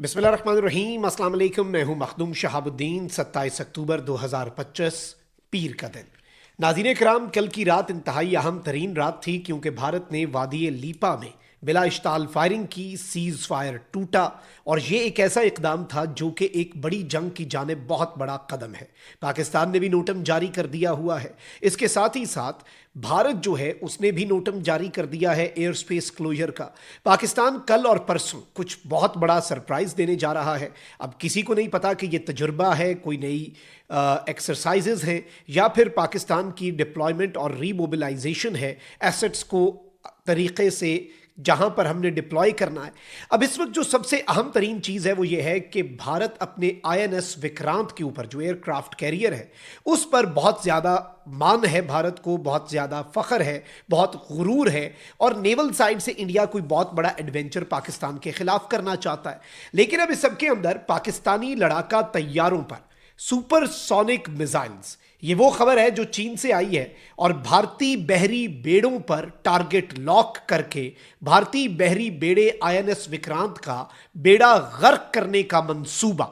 बिस्मिल्लाहिर्रहमानिर्रहीम, अस्सलाम वालेकुम। मैं हूं मखदूम शहाबुद्दीन। 27 अक्टूबर 2025 पीर का दिन। नाज़रीन कराम, कल की रात इंतहाई अहम तरीन रात थी क्योंकि भारत ने वादी लीपा में बिला इश्ताल फायरिंग की, सीज फायर टूटा और ये एक ऐसा इकदाम था जो कि एक बड़ी जंग की जानिब बहुत बड़ा कदम है। पाकिस्तान ने भी नोटम जारी कर दिया हुआ है। इसके साथ ही साथ भारत जो है उसने भी नोटम जारी कर दिया है एयर स्पेस क्लोजर का। पाकिस्तान कल और परसों कुछ बहुत बड़ा सरप्राइज देने जा रहा है। अब किसी को नहीं पता कि ये तजुर्बा है, कोई नई एक्सरसाइजेज हैं या फिर पाकिस्तान की डिप्लॉयमेंट और रीमोबिलाइजेशन है एसेट्स को तरीके से जहां पर हमने डिप्लॉय करना है। अब इस वक्त जो सबसे अहम तरीन चीज है वो ये है कि भारत अपने INS विक्रांत के ऊपर जो एयरक्राफ्ट कैरियर है उस पर बहुत ज्यादा मान है, भारत को बहुत ज्यादा फख्र है, बहुत गुरूर है और नेवल साइड से इंडिया कोई बहुत बड़ा एडवेंचर पाकिस्तान के खिलाफ करना चाहता है। लेकिन अब इस सबके अंदर पाकिस्तानी लड़ाका तैयारों पर सुपरसोनिक मिसाइल्स, ये वो खबर है जो चीन से आई है और भारतीय बहरी बेड़ों पर टारगेट लॉक करके भारतीय बहरी बेड़े INS विक्रांत का बेड़ा गर्क करने का मंसूबा।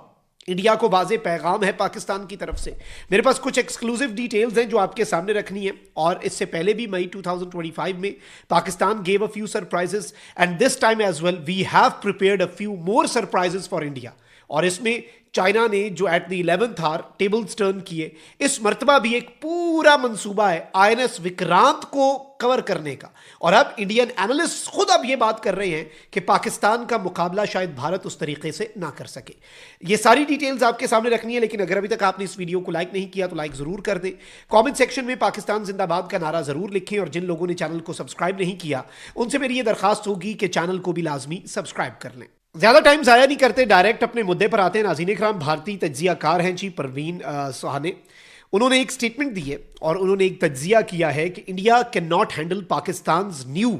इंडिया को वाज़े पैगाम है पाकिस्तान की तरफ से। मेरे पास कुछ एक्सक्लूसिव डिटेल्स हैं जो आपके सामने रखनी है। और इससे पहले भी मई 2025 में Pakistan gave a few surprises and this time as well we have prepared a few more surprises for India. और इसमें चाइना ने जो at the 11th hour tables turn किए, इस मर्तबा भी एक पूरा मंसूबा है INS विक्रांत को कवर करने का। और अब इंडियन एनालिस्ट खुद अब ये बात कर रहे हैं कि पाकिस्तान का मुकाबला शायद भारत उस तरीके से ना कर सके। ये सारी डिटेल्स आपके सामने रखनी है, लेकिन अगर अभी तक आपने इस वीडियो को लाइक नहीं किया तो लाइक जरूर कर दें। कमेंट सेक्शन में पाकिस्तान जिंदाबाद का नारा जरूर लिखें और जिन लोगों ने चैनल को सब्सक्राइब नहीं किया उनसे मेरी ये दरखास्त होगी कि चैनल को भी लाजमी सब्सक्राइब कर लें। ज्यादा टाइम जाया नहीं करते, डायरेक्ट अपने मुद्दे पर आते हैं। नाज़रीन इकराम, भारतीय तज्जियाकार हैं जी परवीन सुहाने, उन्होंने एक स्टेटमेंट दी है और उन्होंने एक तज्जिया किया है कि India can not handle Pakistan new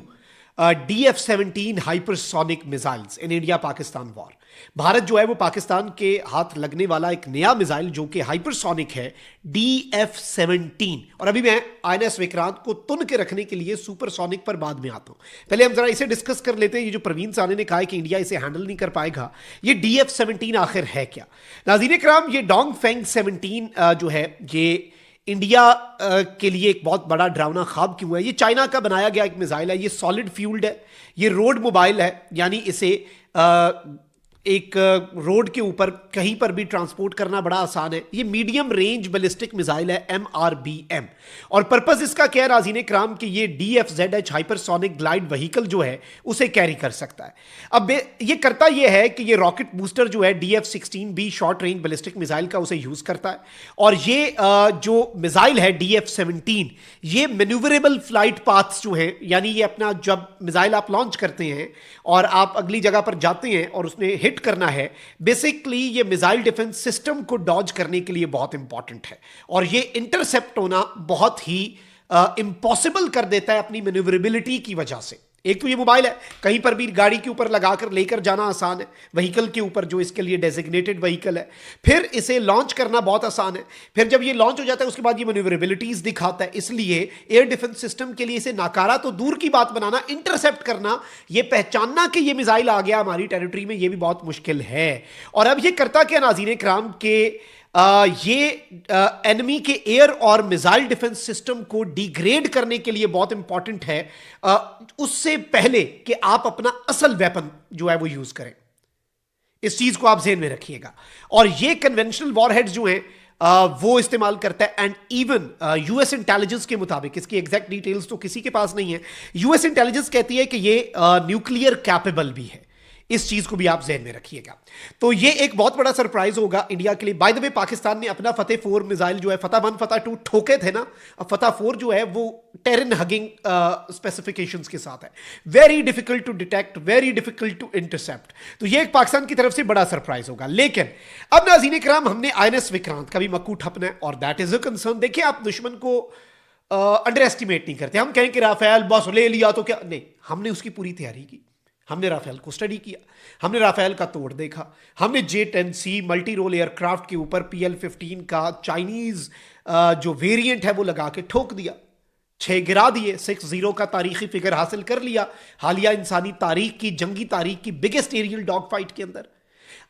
DF-17 hypersonic missiles in India Pakistan war. Bharat जो है वो पाकिस्तान के हाथ लगने वाला एक नया मिसाइल जो कि हाइपरसोनिक है, DF-17। और अभी मैं INS विक्रांत को तुन के रखने के लिए सुपरसोनिक पर बाद में आता हूं। पहले हम जरा इसे डिस्कस कर लेते हैं। ये जो परवीन साने ने कहा है कि इंडिया इसे हैंडल नहीं कर पाएगा, ये DF-17 आखिर है क्या? नाज़रीन इकराम, ये डोंगफेंग 17 जो है ये इंडिया के लिए एक बहुत बड़ा डरावना ख्वाब क्यों है? ये चाइना का बनाया गया एक मिसाइल है, ये सॉलिड फ्यूल्ड है, ये रोड मोबाइल है, यानी इसे एक रोड के ऊपर कहीं पर भी ट्रांसपोर्ट करना बड़ा आसान है। ये मीडियम रेंज बैलिस्टिक मिसाइल है, MRBM। और पर्पस इसका क्या है नाज़रीन इकराम कि ये DFZH हाइपरसोनिक ग्लाइड व्हीकल जो है उसे कैरी कर सकता है। अब ये करता ये है कि ये रॉकेट बूस्टर जो है DF-16B short range ballistic missile का उसे यूज करता है। और ये जो मिसाइल है DF-17, ये मैन्यूवरेबल फ्लाइट पाथ्स जो है, यानी ये अपना जब मिसाइल आप लॉन्च करते हैं और आप अगली जगह पर जाते हैं और उसने हिट करना है, बेसिकली ये मिसाइल डिफेंस सिस्टम को डॉज करने के लिए बहुत इंपॉर्टेंट है और ये इंटरसेप्ट होना बहुत ही इम्पॉसिबल कर देता है अपनी मैन्यूवरेबिलिटी की वजह से। एक तो ये मोबाइल है, कहीं पर भी गाड़ी के ऊपर लगाकर लेकर जाना आसान है, व्हीकल के ऊपर जो इसके लिए डेजिग्नेटेड व्हीकल है। फिर इसे लॉन्च करना बहुत आसान है। फिर जब ये लॉन्च हो जाता है उसके बाद ये मैन्यूवरेबिलिटीज दिखाता है। इसलिए एयर डिफेंस सिस्टम के लिए इसे नाकारा तो दूर की बात बनाना, इंटरसेप्ट करना, ये पहचानना कि ये मिसाइल आ गया हमारी टेरिटरी में, ये भी बहुत मुश्किल है। और अब ये करता क्या नाज़रीन इकराम के ये एनिमी के एयर और मिसाइल डिफेंस सिस्टम को डिग्रेड करने के लिए बहुत इंपॉर्टेंट है उससे पहले कि आप अपना असल वेपन जो है वो यूज करें। इस चीज को आप ज़हन में रखिएगा। और ये कन्वेंशनल वॉरहेड्स जो हैं वो इस्तेमाल करता है। एंड इवन US इंटेलिजेंस के मुताबिक, इसकी एग्जैक्ट डिटेल्स तो किसी के पास नहीं है, US इंटेलिजेंस कहती है कि ये न्यूक्लियर कैपेबल भी है। इस चीज को भी आप ज़हन में रखिएगा। तो ये एक बहुत बड़ा सरप्राइज होगा इंडिया के लिए। बाय द वे, पाकिस्तान ने अपना फतेह 4 मिसाइल जो है, फतह 1 फतह 2 ठोके थे ना, अब फतह 4 जो है वो टेरन हगिंग स्पेसिफिकेशंस के साथ है, very difficult to detect, very difficult to intercept. तो ये एक पाकिस्तान की तरफ से बड़ा सरप्राइज होगा। लेकिन अब नाज़रीन इकराम, हमने INS विक्रांत का भी मक्कू ठपना है और दैट इज अ कंसर्न। देखिए, आप दुश्मन को अंडर एस्टिमेट नहीं करते। हम कहें कि राफेल बस ले लिया तो क्या, नहीं, हमने उसकी पूरी तैयारी की, हमने राफेल को स्टडी किया, हमने राफेल का तोड़ देखा, हमने J-10C मल्टी रोल एयरक्राफ्ट के ऊपर PL-15 का चाइनीज जो वेरिएंट है वो लगा के ठोक दिया, 6 गिरा दिए, 6-0 का तारीखी फिगर हासिल कर लिया हालिया इंसानी तारीख की, जंगी तारीख की बिगेस्ट एरियल डॉग फाइट के अंदर।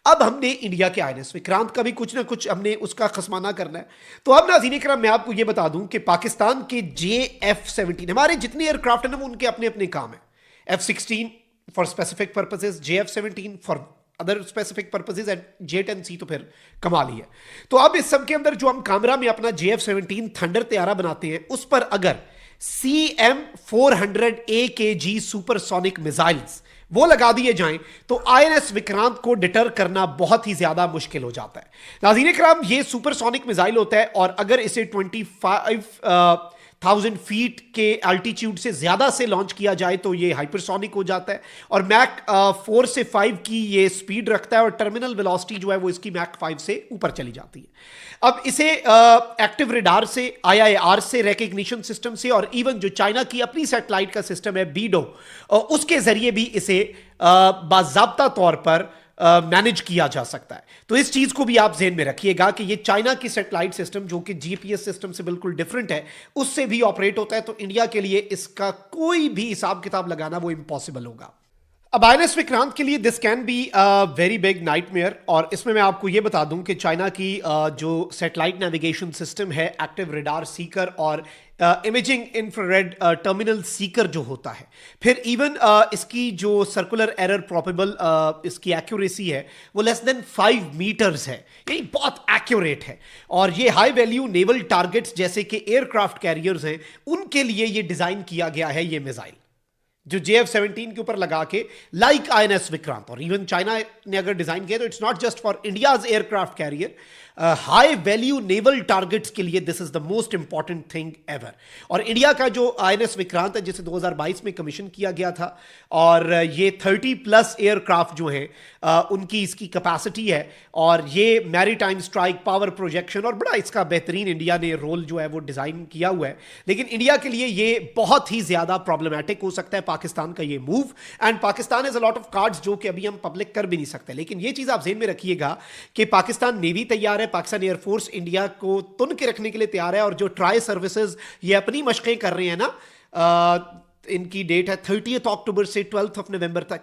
अब हमने इंडिया के आईएनएस विक्रांत का भी कुछ ना कुछ हमने उसका खसमाना करना है। तो अब नाज़रीन इकराम मैं आपको यह बता दूं कि पाकिस्तान के JF-17 हमारे जितने एयरक्राफ्ट हैं ना उनके अपने अपने काम है। F-16 for specific purposes, JF-17 for other specific purposes and J-10C तो फिर कमाल ही है। तो अब इस सब के अंदर जो हम कामरा में अपना JF-17 थंडर तैयारा बनाते हैं उस पर अगर CM-400 AKG सुपरसोनिक मिसाइल्स वो लगा दिए जाएं तो आईएनएस विक्रांत को डिटर करना बहुत ही ज्यादा मुश्किल हो जाता है। नाज़रीन इकराम ये सुपरसोनिक मिसाइल होता है और अगर इसे 25,000 फीट के एल्टीट्यूड से ज्यादा से लॉन्च किया जाए तो ये हाइपरसोनिक हो जाता है और मैक 4 से 5 की ये स्पीड रखता है और टर्मिनल वेलोसिटी जो है वो इसकी मैक 5 से ऊपर चली जाती है। अब इसे एक्टिव रेडार से, IIR से, रिकग्निशन सिस्टम से और इवन जो चाइना की अपनी सैटेलाइट का सिस्टम है बीडो उसके जरिए भी इसे बाज़ाब्ता तौर पर मैनेज किया जा सकता है। तो इस चीज को भी आप ज़हन में रखिएगा कि ये चाइना की सैटेलाइट सिस्टम जो कि जीपीएस सिस्टम से बिल्कुल डिफरेंट है उससे भी ऑपरेट होता है। तो इंडिया के लिए इसका कोई भी हिसाब किताब लगाना वो इम्पॉसिबल होगा। अब आईएनएस विक्रांत के लिए this can be very big nightmare और इसमें मैं आपको यह बता दूं कि चाइना की जो सैटेलाइट नेविगेशन सिस्टम है एक्टिव रेडार सीकर और इमेजिंग इंफ्रारेड टर्मिनल सीकर जो होता है, फिर इवन इसकी जो सर्कुलर एरर प्रोबेबल इसकी एक्यूरेसी है वो लेस देन 5 मीटर्स है, यही बहुत एक्यूरेट है। और ये हाई वैल्यू नेवल टारगेट्स जैसे कि एयरक्राफ्ट कैरियर्स हैं उनके लिए ये डिजाइन किया गया है ये मिसाइल जो JF-17 के ऊपर लगा के लाइक आईएनएस विक्रांत। और इवन चाइना ने अगर डिजाइन किया तो it's not just for India's aircraft carrier, high value naval targets के लिए this is the most important thing ever. और इंडिया का जो आईएनएस विक्रांत है जिसे 2022 में कमीशन किया गया था और ये 30+ एयरक्राफ्ट जो हैं उनकी इसकी कैपेसिटी है और ये मैरीटाइम स्ट्राइक, पावर प्रोजेक्शन और बड़ा इसका बेहतरीन इंडिया ने रोल जो है वो डिजाइन किया हुआ है। लेकिन इंडिया के लिए ये बहुत ही ज्यादा प्रॉब्लमैटिक हो सकता है पाकिस्तान का ये move, and Pakistan is a lot of cards जो कि अभी हम पब्लिक कर भी नहीं सकते। लेकिन ये चीज आप ज़हन में रखिएगा कि पाकिस्तान नेवी तैयार है, पाकिस्तान एयरफोर्स इंडिया को तुन के रखने के लिए तैयार है और जो ट्राई सर्विसेज ये अपनी मशकें कर रहे हैं ना, इनकी डेट है 30 अक्टूबर से 12 नवंबर तक।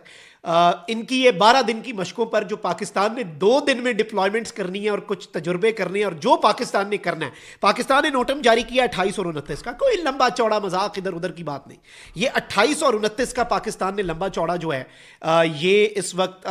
इनकी ये 12 दिन की मशकों पर जो पाकिस्तान ने 2 दिन में डिप्लॉयमेंट्स करनी है और कुछ तजुर्बे करने हैं और जो पाकिस्तान ने करना है, पाकिस्तान ने नोटम जारी किया 28 और 29 का, कोई लंबा चौड़ा मजाक इधर उधर की बात नहीं। ये 28 और 29 का पाकिस्तान ने लंबा चौड़ा जो है ये इस वक्त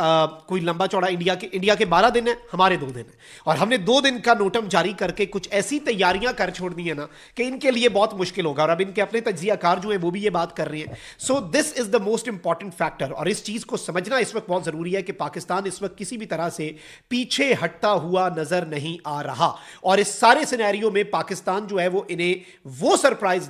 कोई लंबा चौड़ा इंडिया के 12 दिन है, हमारे 2 दिन है और हमने 2 दिन का नोटम जारी करके कुछ ऐसी तैयारियां कर छोड़नी है ना कि इनके लिए बहुत मुश्किल होगा। और अब इनके अपने तज्जियाकार जो है वो भी ये बात कर रहे हैं। So this is the most important factor और इस चीज को समझना इस वक्त बहुत जरूरी है कि पाकिस्तान इस वक्त किसी भी तरह से पीछे हटता हुआ नजर नहीं आ रहा और इस सारे सिनेरियो में पाकिस्तान जो है वो इन्हें वो सरप्राइज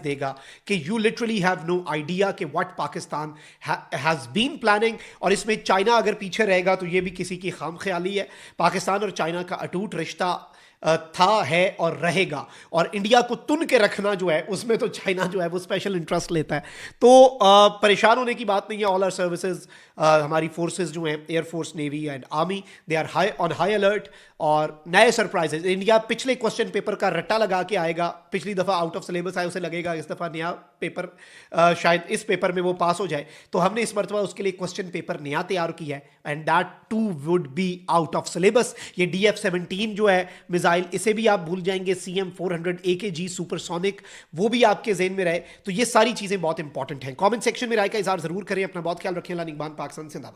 देगा कि you literally have no idea कि what Pakistan has been planning. और इसमें चाइना अगर पीछे रहेगा तो यह भी किसी की खामख्याली है। पाकिस्तान और चाइना का अटूट रिश्ता था, है और रहेगा और इंडिया को तुन के रखना जो है उसमें तो चाइना जो है वो स्पेशल इंटरेस्ट लेता है। तो परेशान होने की बात नहीं है। ऑल आर सर्विसेज, हमारी फोर्सेस जो हैं air force, navy and army, they are high alert और नए सरप्राइजेज। इंडिया पिछले क्वेश्चन पेपर का रट्टा लगा के आएगा, पिछली दफ़ा आउट ऑफ सिलेबस आया उसे लगेगा इस दफ़ा नया पेपर शायद इस पेपर में वो पास हो जाए, तो हमने इस मरतबा उसके लिए क्वेश्चन पेपर नया तैयार किया है and that too would be out of syllabus. ये DF-17 जो है मिसाइल, इसे भी आप भूल जाएंगे। CM-400 AKG सुपरसोनिक, वो भी आपके ज़हन में रहे। तो ये सारी चीज़ें बहुत इंपॉर्टेंट हैं। कमेंट सेक्शन में राय का इज़हार ज़रूर करें। अपना बहुत ख्याल रखें। अल्लाह निगहबान। पाकिस्तान जिंदाबाद।